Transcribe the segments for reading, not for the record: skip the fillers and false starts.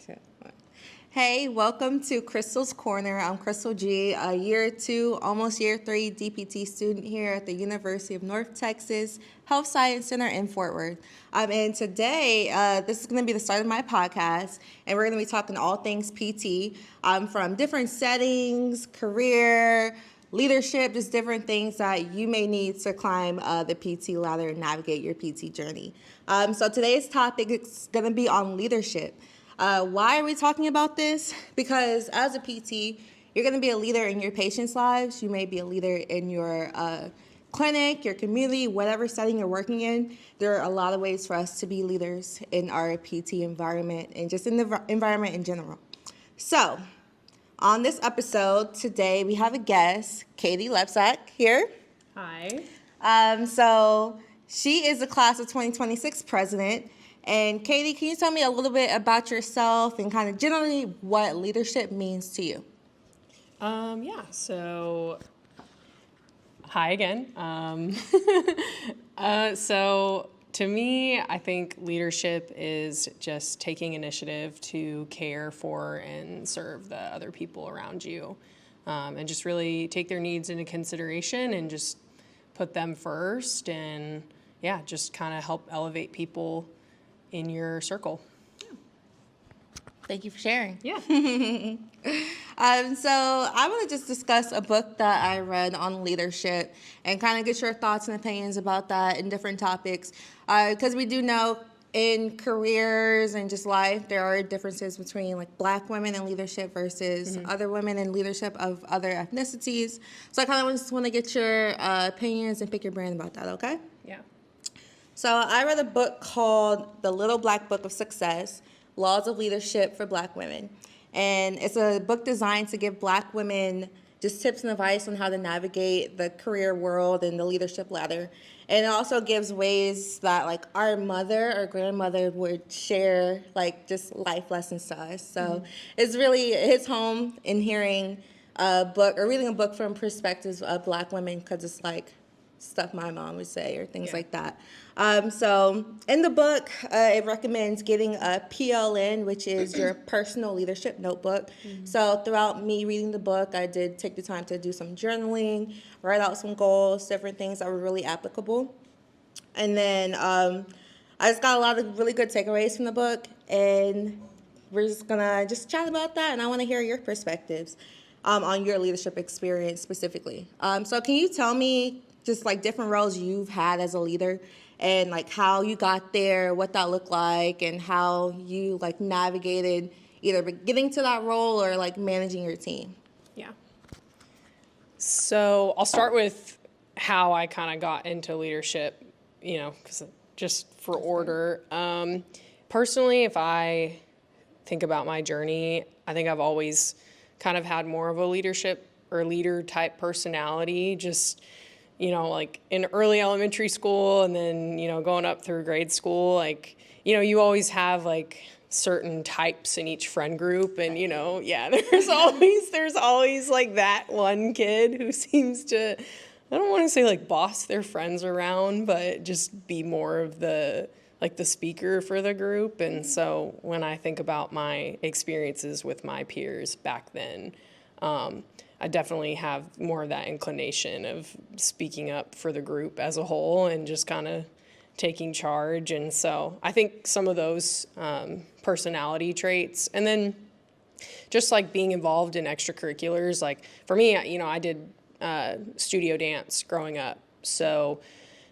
2, 1. Hey, welcome to Crystal's Corner. I'm Crystal G, a year 2, almost year 3 DPT student here at the University of North Texas Health Science Center in Fort Worth. And today, this is going to be the start of my podcast, and we're going to be talking all things PT from different settings, career, leadership, just different things that you may need to climb the PT ladder and navigate your PT journey. So today's topic is going to be on leadership. Why are we talking about this? Because as a PT, you're going to be a leader in your patients' lives. You may be a leader in your clinic, your community, whatever setting you're working in. There are a lot of ways for us to be leaders in our PT environment and just in the environment in general. So, on this episode today, we have a guest, Katie Lepsack, here. Hi. So she is the class of 2026 president. And Katie, can you tell me a little bit about yourself and kind of generally what leadership means to you? So hi again. So to me, I think leadership is just taking initiative to care for and serve the other people around you, and just really take their needs into consideration and just put them first, and just kind of help elevate people in your circle. Thank you for sharing. Yeah. So I want to just discuss a book that I read on leadership and kind of get your thoughts and opinions about that and different topics. Because we do know in careers and just life, there are differences between like Black women in leadership versus other women in leadership of other ethnicities. So I kind of just want to get your opinions and pick your brain about that, okay? Yeah. So I read a book called The Little Black Book of Success, Laws of Leadership for Black Women. And it's a book designed to give Black women just tips and advice on how to navigate the career world and the leadership ladder. And it also gives ways that like our mother or grandmother would share like just life lessons to us. So it's really hits home in hearing a book or reading a book from perspectives of Black women, because it's like stuff my mom would say or things like that. So in the book, it recommends getting a PLN, which is your personal leadership notebook. So throughout me reading the book, I did take the time to do some journaling, write out some goals, different things that were really applicable. And then I just got a lot of really good takeaways from the book, and we're just gonna just chat about that, and I want to hear your perspectives on your leadership experience specifically. So can you tell me just like different roles you've had as a leader and like how you got there, what that looked like, and how you like navigated either getting to that role or like managing your team? Yeah. So I'll start with how I kind of got into leadership, because just for order. Personally, if I think about my journey, I think I've always kind of had more of a leadership or leader type personality, just like in early elementary school and then, going up through grade school, like, you always have like certain types in each friend group. And, there's always like that one kid who seems to, I don't want to say like boss their friends around, but just be more of the speaker for the group. And so when I think about my experiences with my peers back then, I definitely have more of that inclination of speaking up for the group as a whole and just kind of taking charge. And so I think some of those personality traits, and then just like being involved in extracurriculars, like for me, I did studio dance growing up. So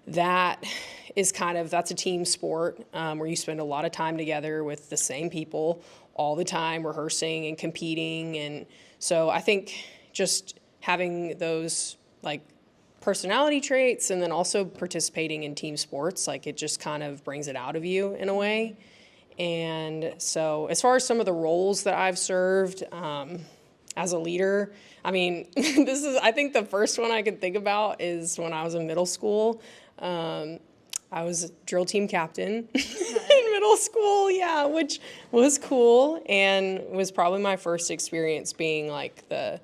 that is that's a team sport where you spend a lot of time together with the same people all the time, rehearsing and competing. And so I think just having those like personality traits and then also participating in team sports, like it just kind of brings it out of you in a way. And so as far as some of the roles that I've served as a leader, I mean, I think the first one I could think about is when I was in middle school. I was drill team captain in middle school, which was cool and was probably my first experience being like the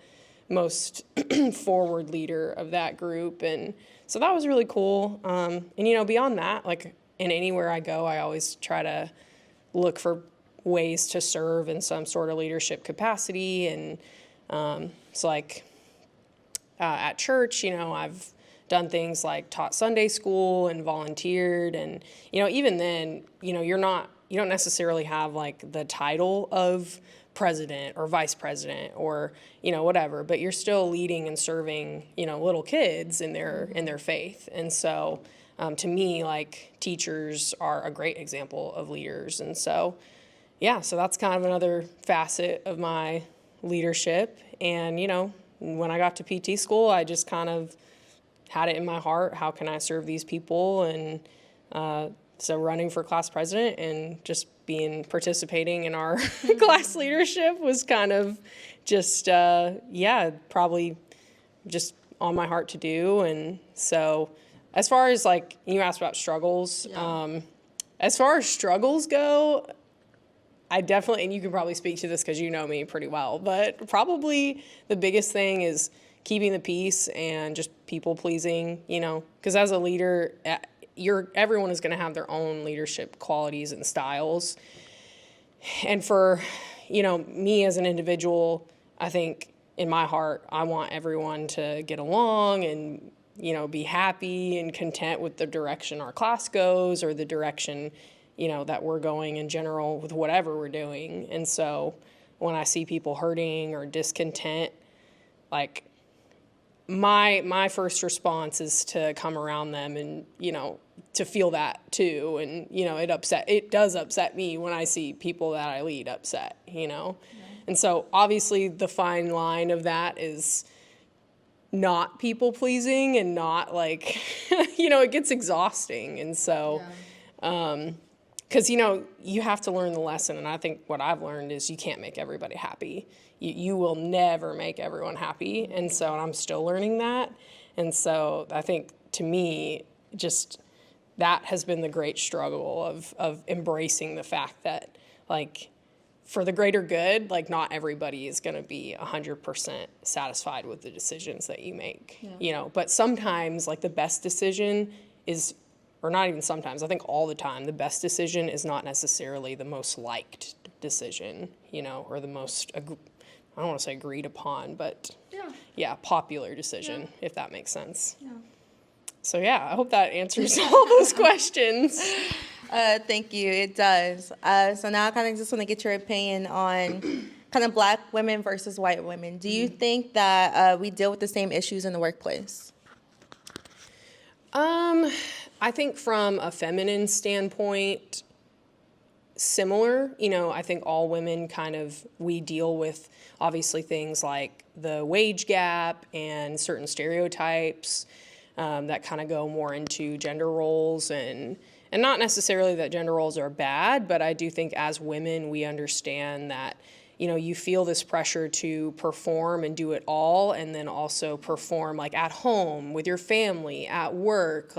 most forward leader of that group. And so that was really cool. And beyond that, like in anywhere I go, I always try to look for ways to serve in some sort of leadership capacity. And it's like at church, I've done things like taught Sunday school and volunteered. And, even then, you don't necessarily have like the title of president or vice president or, whatever, but you're still leading and serving, little kids in their faith. And so to me, like teachers are a great example of leaders. And so, yeah, so that's kind of another facet of my leadership. And, when I got to PT school, I just kind of had it in my heart, how can I serve these people? And so running for class president and just participating in our class leadership was kind of just, probably just on my heart to do. And so as far as like, you asked about struggles, as far as struggles go, I definitely, and you can probably speak to this because you know me pretty well, but probably the biggest thing is keeping the peace and just people pleasing, because as a leader, everyone is going to have their own leadership qualities and styles. And for, me as an individual, I think in my heart, I want everyone to get along and, be happy and content with the direction our class goes or the direction, that we're going in general with whatever we're doing. And so when I see people hurting or discontent, like my first response is to come around them and, to feel that too. And, it does upset me when I see people that I lead upset, Yeah. And so obviously the fine line of that is not people pleasing and not like, it gets exhausting. And so, because, you have to learn the lesson. And I think what I've learned is you can't make everybody happy. You will never make everyone happy. And so I'm still learning that. And so I think to me, just that has been the great struggle of embracing the fact that, like, for the greater good, like, not everybody is going to be 100% satisfied with the decisions that you make, But sometimes, like, the best decision is, or not even sometimes, I think all the time, the best decision is not necessarily the most liked decision, or the most, I don't want to say agreed upon, but popular decision, if that makes sense. Yeah. So I hope that answers all those questions. Thank you. It does. So now I kind of just want to get your opinion on kind of Black women versus white women. Do you think that we deal with the same issues in the workplace? I think from a feminine standpoint, similar. I think all women we deal with obviously things like the wage gap and certain stereotypes that kind of go more into gender roles and not necessarily that gender roles are bad, but I do think as women we understand that you feel this pressure to perform and do it all, and then also perform like at home with your family, at work,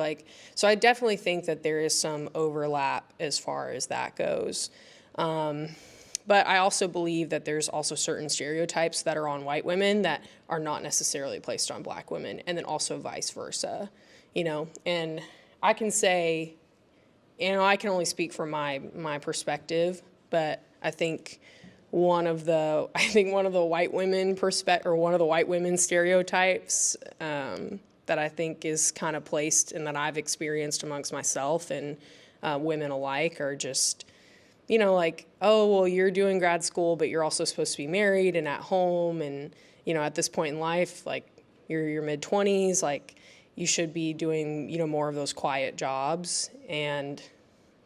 so I definitely think that there is some overlap as far as that goes. But I also believe that there's also certain stereotypes that are on white women that are not necessarily placed on Black women, and then also vice versa, and I can say, I can only speak from my perspective, but I think one of the white women one of the white women stereotypes that I think is kind of placed and that I've experienced amongst myself and women alike are just, like, oh, well, you're doing grad school, but you're also supposed to be married and at home. And, at this point in life, like you're your mid-20s, like you should be doing, more of those quiet jobs. And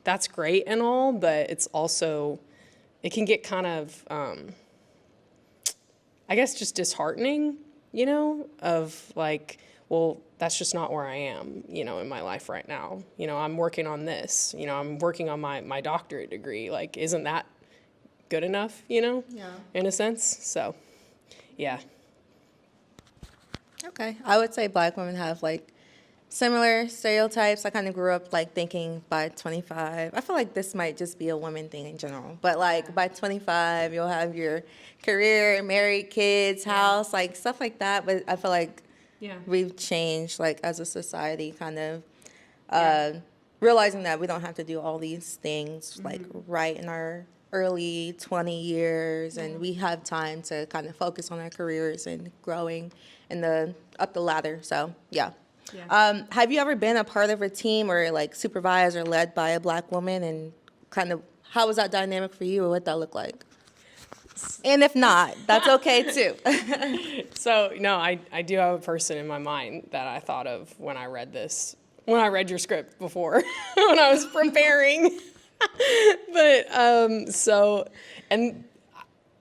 that's great and all, but it's also, it can get kind of, I guess, just disheartening, of like, well, that's just not where I am, in my life right now. I'm working on this, I'm working on my doctorate degree. Like, isn't that good enough, in a sense? So, yeah. Okay. I would say Black women have, like, similar stereotypes. I kind of grew up, like, thinking by 25, I feel like this might just be a woman thing in general, but, like, by 25, you'll have your career, married, kids, house, like, stuff like that. But I feel like we've changed, like, as a society, kind of realizing that we don't have to do all these things, like, right in our early 20 years, and we have time to kind of focus on our careers and growing up the ladder. So, yeah. Have you ever been a part of a team or like supervised or led by a Black woman, and kind of how was that dynamic for you, or what that looked like? And if not, that's okay too. So, no, I do have a person in my mind that I thought of when I read your script before, when I was preparing. But, and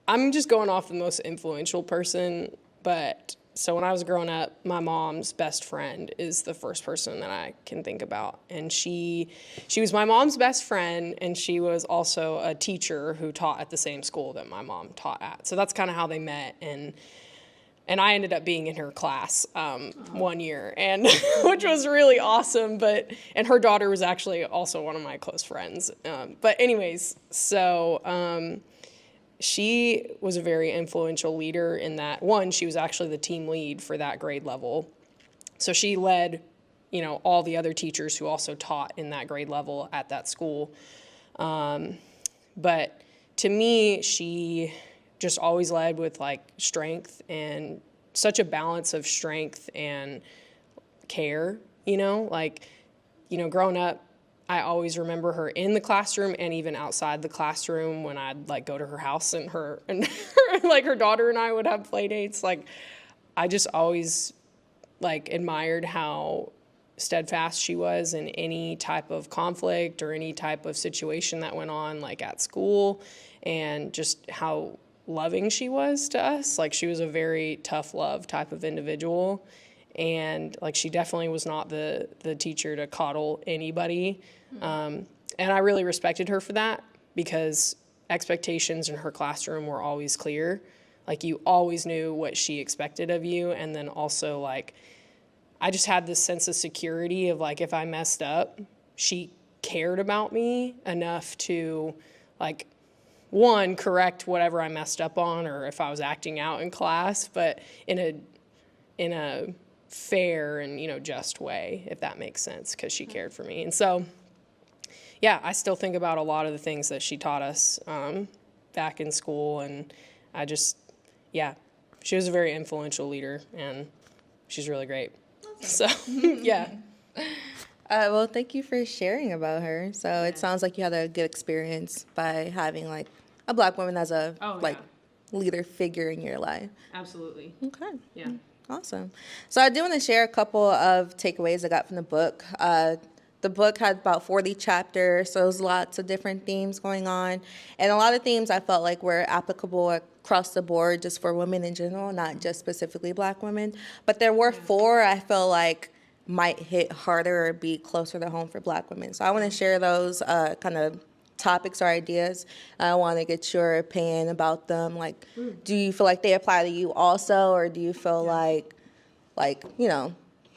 I'm just going off the most influential person, but so when I was growing up, my mom's best friend is the first person that I can think about. And she was my mom's best friend, and she was also a teacher who taught at the same school that my mom taught at. So that's kind of how they met. And I ended up being in her class one year, and which was really awesome. And her daughter was actually also one of my close friends. But anyways, so she was a very influential leader in that. One, she was actually the team lead for that grade level. So she led, all the other teachers who also taught in that grade level at that school. But to me, she just always led with like strength, and such a balance of strength and care, growing up, I always remember her in the classroom and even outside the classroom when I'd like go to her house, and her like her daughter and I would have play dates. Like, I just always like admired how steadfast she was in any type of conflict or any type of situation that went on like at school, and just how loving she was to us. Like, she was a very tough love type of individual. And like, she definitely was not the teacher to coddle anybody. And I really respected her for that, because expectations in her classroom were always clear. Like, you always knew what she expected of you. And then also, like, I just had this sense of security of like, if I messed up, she cared about me enough to like, one, correct whatever I messed up on, or if I was acting out in class, but in a fair and just way, if that makes sense, because she cared for me. And so, yeah, I still think about a lot of the things that she taught us back in school, and I just, she was a very influential leader, and she's really great. So, yeah. Well, thank you for sharing about her. So it sounds like you had a good experience by having like a Black woman as a leader figure in your life. Absolutely. Okay. Yeah. Awesome. So I do want to share a couple of takeaways I got from the book. The book had about 40 chapters, so there's lots of different themes going on. And a lot of themes I felt like were applicable across the board just for women in general, not just specifically Black women. But there were four I feel like might hit harder or be closer to home for Black women. So I want to share those kind of topics or ideas. I want to get your opinion about them. Like, do you feel like they apply to you also, or do you feel like,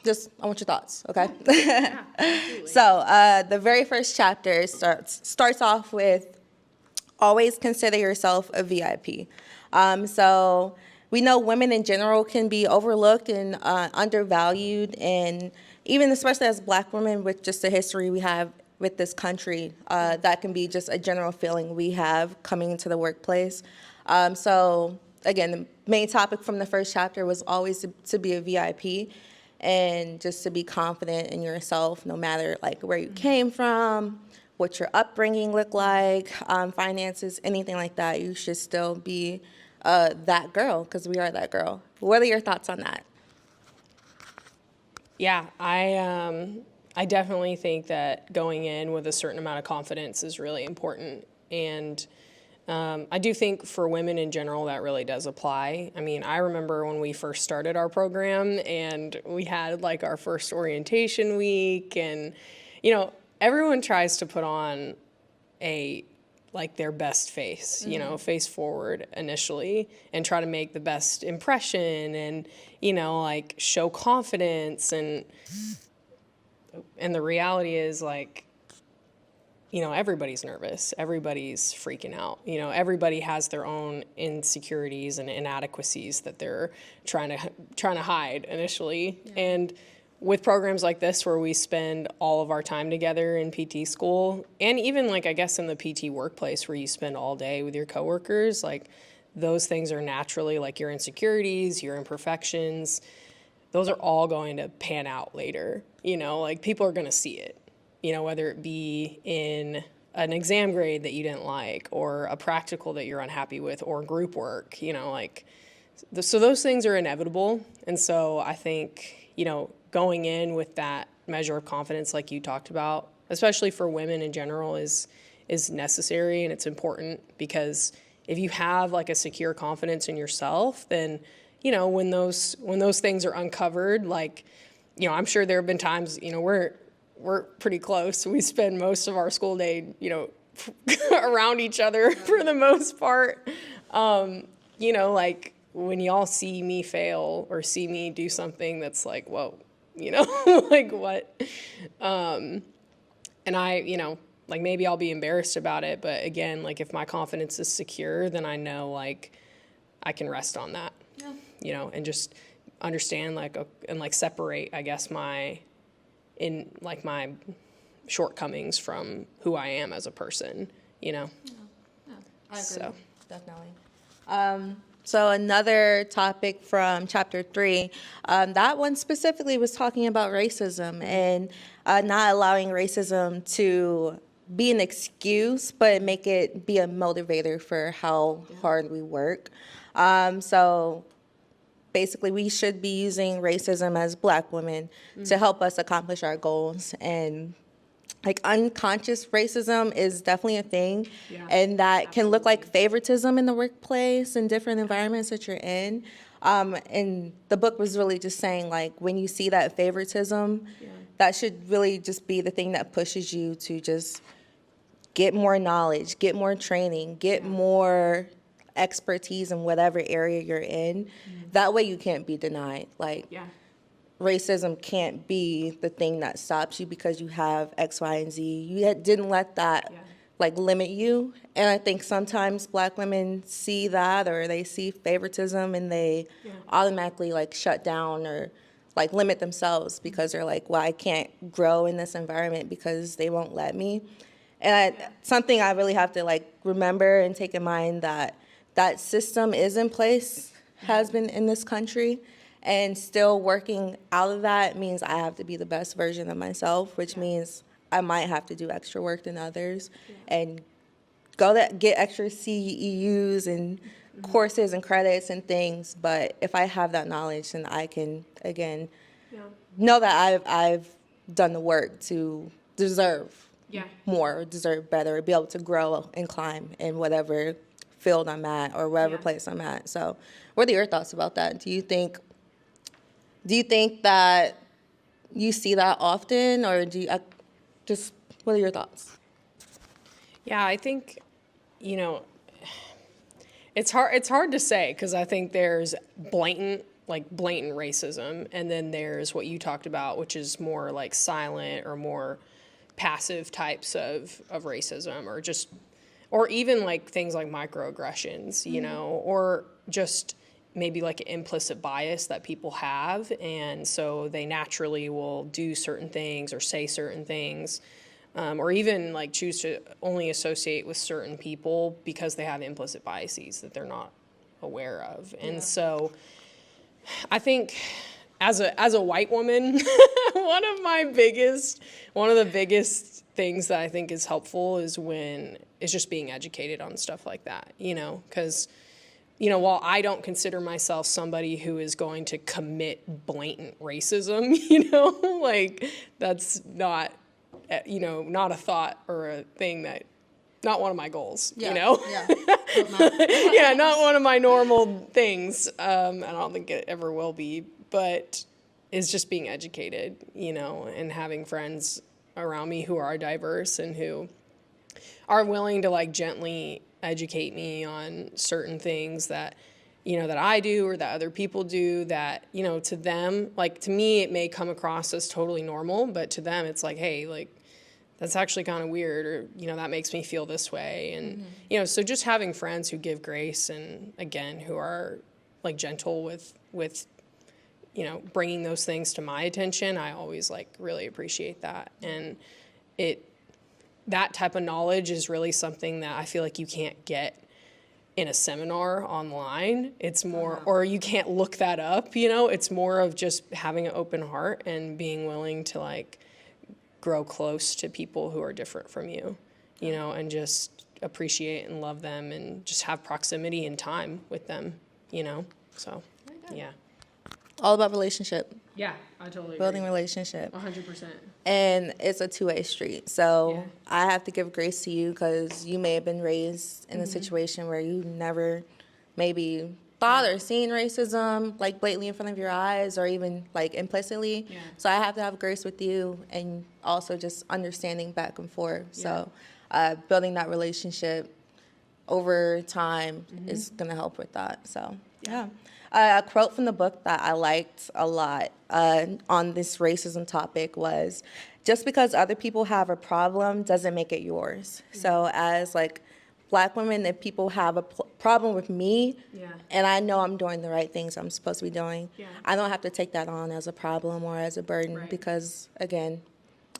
just, I want your thoughts, okay? Yeah, absolutely. So the very first chapter starts off with, always consider yourself a VIP. So we know women in general can be overlooked and undervalued, and even especially as Black women with just the history we have with this country, that can be just a general feeling we have coming into the workplace. So again, the main topic from the first chapter was always to be a VIP, and just to be confident in yourself, no matter like where you came from, what your upbringing looked like, finances, anything like that. You should still be that girl, because we are that girl. What are your thoughts on that? Yeah, I definitely think that going in with a certain amount of confidence is really important. And I do think for women in general that really does apply. I mean, I remember when we first started our program and we had like our first orientation week, and everyone tries to put on their best face, face forward initially, and try to make the best impression and, show confidence. And the reality is everybody's nervous. Everybody's freaking out. Everybody has their own insecurities and inadequacies that they're trying to hide initially. Yeah. And with programs like this where we spend all of our time together in PT school, and even like I guess in the PT workplace where you spend all day with your coworkers, like those things are naturally like your insecurities, your imperfections, those are all going to pan out later. Like people are going to see it, whether it be in an exam grade that you didn't like, or a practical that you're unhappy with, or group work, so those things are inevitable. And so I think, going in with that measure of confidence like you talked about, especially for women in general, is necessary, and it's important, because if you have like a secure confidence in yourself, then, when those things are uncovered, like, I'm sure there have been times, we're pretty close. We spend most of our school day, around each other for the most part. Like when y'all see me fail or see me do something that's like, whoa, like what? And I, like maybe I'll be embarrassed about it, but again, like if my confidence is secure, then I know like I can rest on that, and just understand like, and like separate, I guess, my shortcomings from who I am as a person, Yeah, I agree. So. Definitely. So another topic from chapter 3, that one specifically was talking about racism and not allowing racism to be an excuse, but make it be a motivator for how hard we work. So basically, we should be using racism as Black women to help us accomplish our goals. And like unconscious racism is definitely a thing, and that can look like favoritism in the workplace and different environments that you're in. And the book was really just saying, like, when you see that favoritism, that should really just be the thing that pushes you to just get more knowledge, get more training, get more expertise in whatever area you're in. That way you can't be denied. Like, racism can't be the thing that stops you because you have X, Y, and Z. You didn't let that like limit you. And I think sometimes Black women see that, or they see favoritism and they automatically like shut down or like limit themselves because they're like, well, I can't grow in this environment because they won't let me. And something I really have to like remember and take in mind, that that system is in place, has been in this country, and still working out of that means I have to be the best version of myself, which means I might have to do extra work than others and get extra CEUs and courses and credits and things. But if I have that knowledge, then I can, again, know that I've done the work to deserve more, deserve better, be able to grow and climb in whatever field I'm at or whatever place I'm at. So what are your thoughts about that? Do you think that you see that often, or do you just, what are your thoughts? Yeah, I think, it's hard to say, because I think there's blatant racism, and then there's what you talked about, which is more like silent or more passive types of racism, or even like things like microaggressions, or just maybe like an implicit bias that people have, and so they naturally will do certain things or say certain things, or even like choose to only associate with certain people because they have implicit biases that they're not aware of. And so I think as a white woman, one of the biggest things that I think is helpful is just being educated on stuff like that, because while I don't consider myself somebody who is going to commit blatant racism, like that's not, not a thought or a thing not one of my goals, not one of my normal things. I don't think it ever will be, but is just being educated, and having friends around me who are diverse and who are willing to like gently educate me on certain things that that I do or that other people do, that to them, like to me it may come across as totally normal, but to them it's like, hey, like that's actually kind of weird, or that makes me feel this way. And so just having friends who give grace, and again who are like gentle with you know, bringing those things to my attention, I always like really appreciate that. And that type of knowledge is really something that I feel like you can't get in a seminar online. It's more, or you can't look that up, you know, it's more of just having an open heart and being willing to like grow close to people who are different from you, you know, and just appreciate and love them and just have proximity and time with them, you know, so, yeah. All about relationship. Yeah, I totally Building relationship. 100%. And it's a two-way street. So I have to give grace to you because you may have been raised in a situation where you never maybe thought or seen racism like blatantly in front of your eyes or even like implicitly. Yeah. So I have to have grace with you and also just understanding back and forth. Yeah. So building that relationship over time is going to help with that. So, yeah. A quote from the book that I liked a lot on this racism topic was, just because other people have a problem doesn't make it yours. So as like Black women, if people have a problem with me and I know I'm doing the right things I'm supposed to be doing, I don't have to take that on as a problem or as a burden because, again,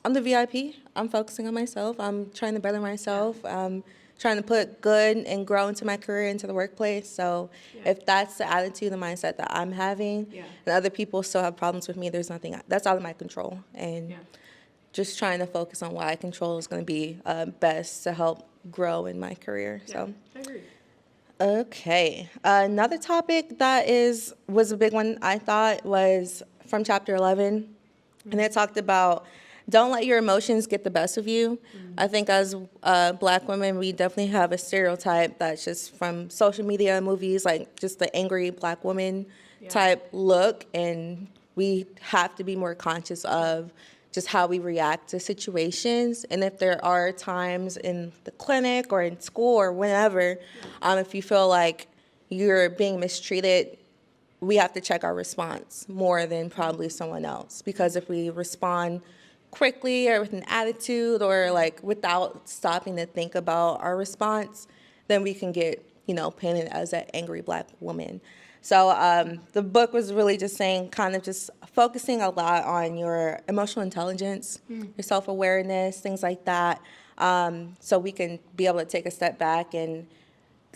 I'm the VIP. I'm focusing on myself. I'm trying to better myself. I'm trying to put good and grow into my career, into the workplace. So if that's the attitude and mindset that I'm having, and other people still have problems with me, there's nothing, that's out of my control. And just trying to focus on what I control is going to be best to help grow in my career. So I agree. Okay. Another topic that was a big one, I thought, was from chapter 11. And it talked about don't let your emotions get the best of you. I think as Black women, we definitely have a stereotype that's just from social media, movies, like just the angry Black woman type look. And we have to be more conscious of just how we react to situations. And if there are times in the clinic or in school or whenever, if you feel like you're being mistreated, we have to check our response more than probably someone else. Because if we respond quickly or with an attitude or like without stopping to think about our response, then we can get, painted as that angry Black woman. So the book was really just saying, kind of just focusing a lot on your emotional intelligence, your self-awareness, things like that, so we can be able to take a step back and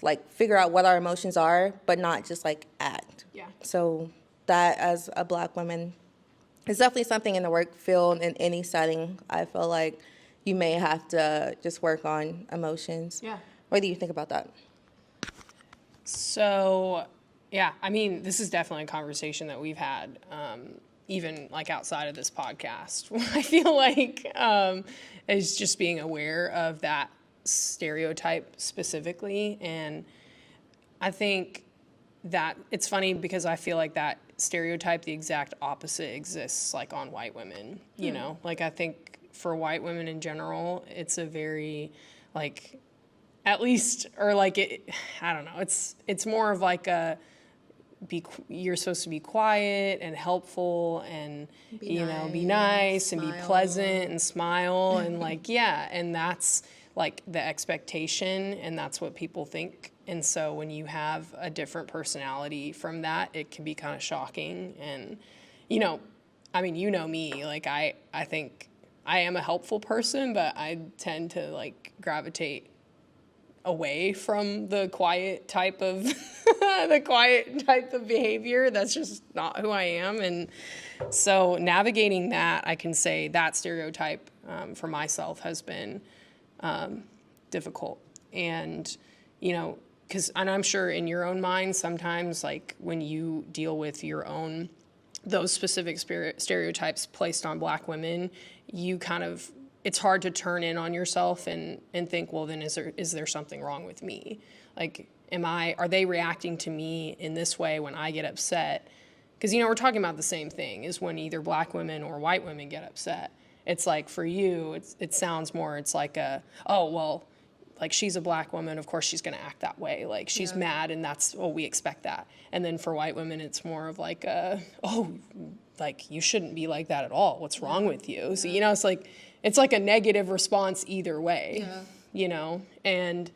like figure out what our emotions are, but not just like act. Yeah. So that as a Black woman, it's definitely something in the work field, in any setting, I feel like you may have to just work on emotions. Yeah. What do you think about that? So, yeah, I mean, this is definitely a conversation that we've had, even like outside of this podcast. I feel like is just being aware of that stereotype specifically. And I think that it's funny because I feel like that stereotype, the exact opposite exists like on white women, you know, like I think for white women in general, it's a very like, at least, or like it, I don't know, it's more of like you're supposed to be quiet and helpful and, be nice and be pleasant and smile and like, and that's like the expectation and that's what people think. And so when you have a different personality from that, it can be kind of shocking. And, me, like I think I am a helpful person, but I tend to like gravitate away from the quiet type of behavior. That's just not who I am. And so navigating that, I can say that stereotype for myself has been difficult. And, and I'm sure in your own mind, sometimes like when you deal with your own, those specific stereotypes placed on Black women, you kind of, it's hard to turn in on yourself and think, well, then is there something wrong with me? Like, are they reacting to me in this way when I get upset? Because, we're talking about the same thing, is when either Black women or white women get upset. It's like, for you, it sounds more, it's like like she's a Black woman, of course she's going to act that way. Like she's mad and we expect that. And then for white women, it's more of like, like you shouldn't be like that at all. What's wrong with you? So, it's like a negative response either way, and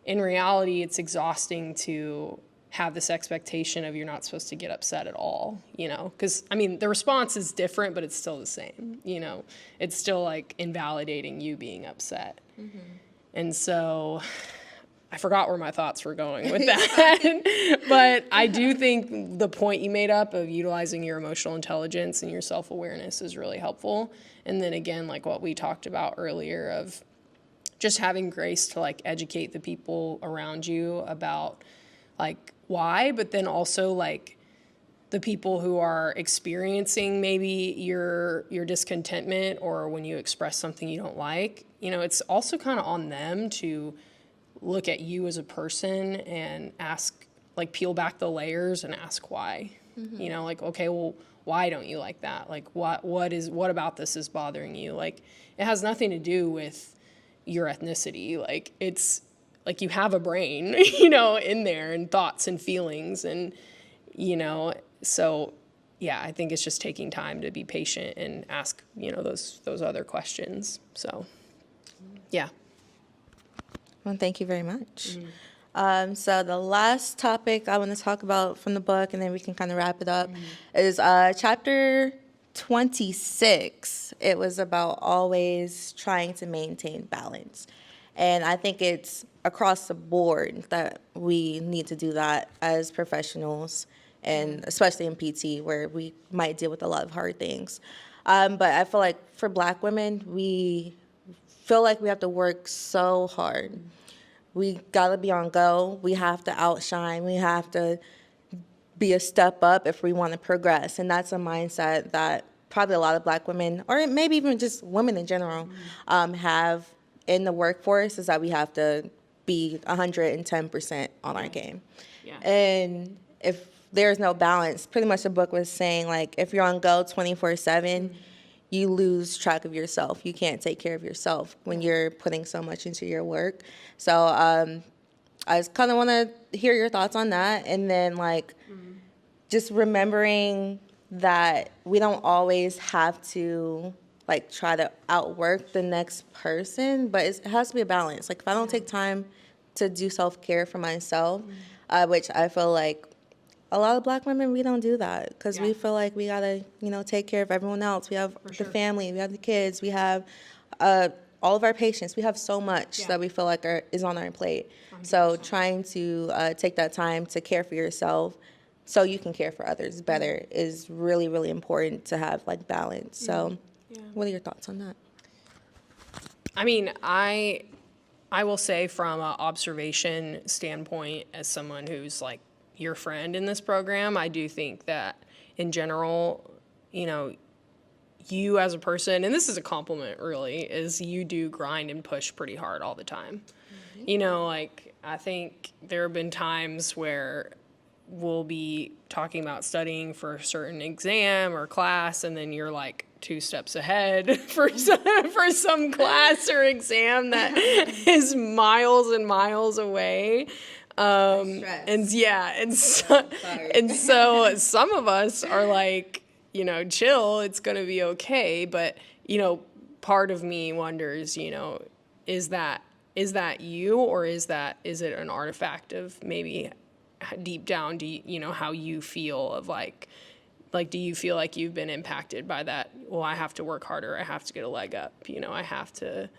in reality, it's exhausting to have this expectation of you're not supposed to get upset at all, you know, because I mean the response is different, but it's still the same, you know, it's still like invalidating you being upset. And so I forgot where my thoughts were going with that. But I do think the point you made up of utilizing your emotional intelligence and your self-awareness is really helpful. And then again, like what we talked about earlier of just having grace to like educate the people around you about like why, but then also like the people who are experiencing maybe your discontentment or when you express something you don't like, you know, it's also kind of on them to look at you as a person and ask, like peel back the layers and ask why. You know, like, okay, well, why don't you like that? Like what about this is bothering you? Like it has nothing to do with your ethnicity. Like it's like you have a brain, you know, in there and thoughts and feelings and, you know, so yeah, I think it's just taking time to be patient and ask, you know, those other questions. So yeah. Well, thank you very much. So the last topic I want to talk about from the book, and then we can kind of wrap it up, is chapter 26. It was about always trying to maintain balance. And I think it's across the board that we need to do that as professionals, and especially in PT, where we might deal with a lot of hard things. But I feel like for Black women, we feel like we have to work so hard. We gotta be on go. We have to outshine. We have to be a step up if we want to progress. And that's a mindset that probably a lot of Black women, or maybe even just women in general, have in the workforce, is that we have to be 110% on our game. Yeah. And if there's no balance, pretty much the book was saying, like, if you're on go 24/7, you lose track of yourself. You can't take care of yourself when you're putting so much into your work. So I just kind of want to hear your thoughts on that. And then, like, just remembering that we don't always have to, like, try to outwork the next person, but it has to be a balance. Like, if I don't take time to do self-care for myself, which I feel like a lot of Black women, we don't do that because we feel like we gotta, you know, take care of everyone else. We have the family, we have the kids, we have all of our patients. We have so much that we feel like is on our plate. 100%. So trying to take that time to care for yourself so you can care for others better is really, really important to have, like, balance. So what are your thoughts on that? I mean, I will say from an observation standpoint, as someone who's like your friend in this program, I do think that in general, you know, you as a person, and this is a compliment really, is you do grind and push pretty hard all the time. You know, like I think there have been times where we'll be talking about studying for a certain exam or class, and then you're like 2 steps ahead for some class or exam that is miles and miles away. And so some of us are like, you know, chill, it's going to be okay. But, you know, part of me wonders, you know, is that you, or is it an artifact of maybe deep down, you know, how you feel of like, do you feel like you've been impacted by that? Well, I have to work harder. I have to get a leg up. You know, I have to,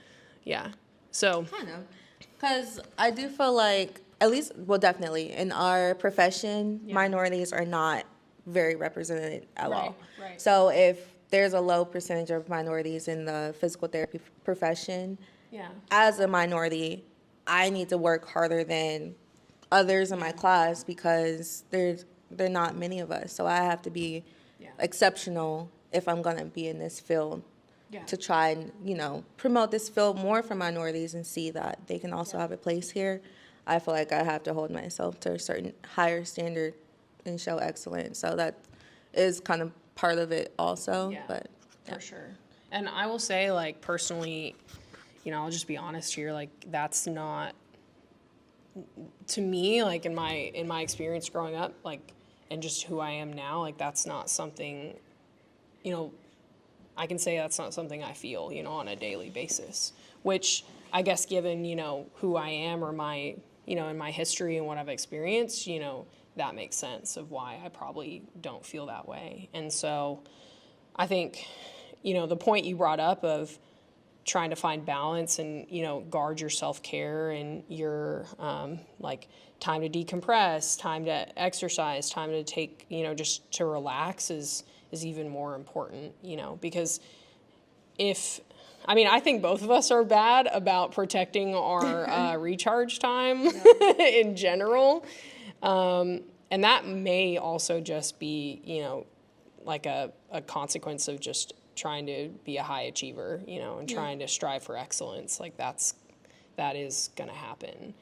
So. Kind of. Because I do feel like, at least, well, definitely, in our profession, minorities are not very represented at all. Right. So if there's a low percentage of minorities in the physical therapy profession, as a minority, I need to work harder than others in my class because there are not many of us. So I have to be exceptional if I'm going to be in this field to try and, you know, promote this field more for minorities and see that they can also have a place here. I feel like I have to hold myself to a certain higher standard and show excellence. So that is kind of part of it also. Yeah, but for sure. And I will say, like, personally, you know, I'll just be honest here, like, that's not, to me, like, in my experience growing up, like, and just who I am now, like, that's not something, you know, I can say that's not something I feel, you know, on a daily basis, which I guess given, you know, who I am or my in my history and what I've experienced, that makes sense of why I probably don't feel that way. And so I think, the point you brought up of trying to find balance and, guard your self-care and your, like, time to decompress, time to exercise, time to take, just to relax is even more important, because I think both of us are bad about protecting our recharge time in general. And that may also just be, like a consequence of just trying to be a high achiever, and trying to strive for excellence. Like that is going to happen.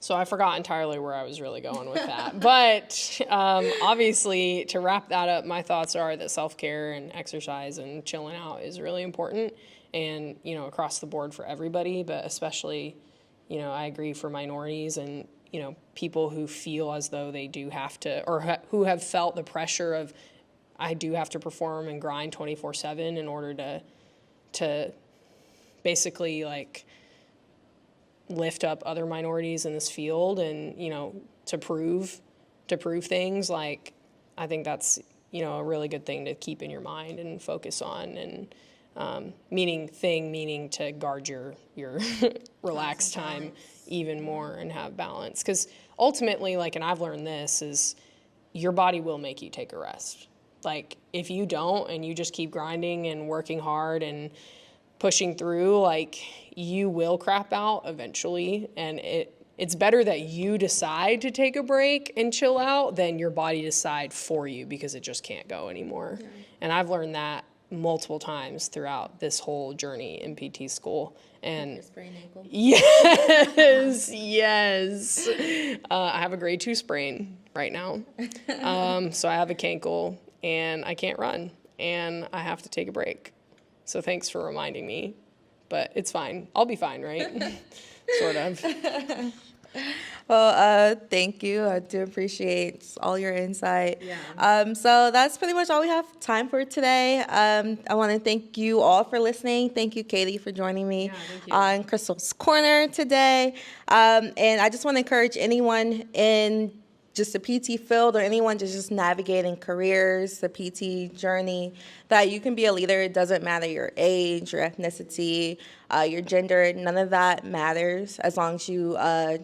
So I forgot entirely where I was really going with that. But obviously, to wrap that up, my thoughts are that self-care and exercise and chilling out is really important, and, across the board for everybody, but especially, I agree for minorities and, people who feel as though they do have to, or who have felt the pressure of, I do have to perform and grind 24/7 in order to basically, like, lift up other minorities in this field and, to prove things. Like, I think that's, a really good thing to keep in your mind and focus on, and meaning to guard your relaxed time even more and have balance. Because ultimately, like, and I've learned this, is your body will make you take a rest. Like, if you don't and you just keep grinding and working hard and pushing through, like, you will crap out eventually. And it's better that you decide to take a break and chill out than your body decide for you, because it just can't go anymore. Yeah. And I've learned that multiple times throughout this whole journey in PT school. And sprained ankle. Yes. I have a grade 2 sprain right now. So I have a cankle and I can't run and I have to take a break. So thanks for reminding me, but it's fine. I'll be fine, right? Sort of. Well, thank you. I do appreciate all your insight. Yeah. So that's pretty much all we have time for today. I want to thank you all for listening. Thank you, Katie, for joining me on Crystal's Corner today. And I just want to encourage anyone in just the PT field or anyone just navigating careers, the PT journey, that you can be a leader. It doesn't matter your age, your ethnicity, your gender. None of that matters as long as you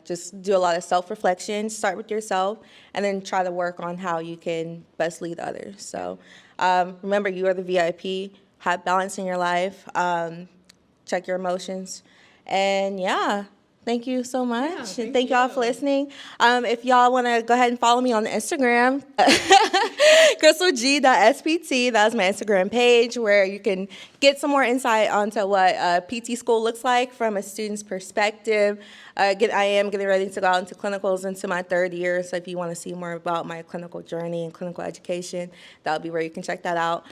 just do a lot of self-reflection, start with yourself, and then try to work on how you can best lead others. So remember, you are the VIP. Have balance in your life. Check your emotions. And yeah. Thank you so much. Yeah, thank y'all for listening. If y'all want to go ahead and follow me on Instagram, crystalg.spt. That's my Instagram page where you can get some more insight onto what PT school looks like from a student's perspective. I am getting ready to go out into clinicals into my 3rd year. So if you want to see more about my clinical journey and clinical education, that'll be where you can check that out.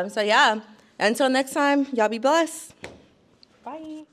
So yeah, until next time, y'all be blessed. Bye.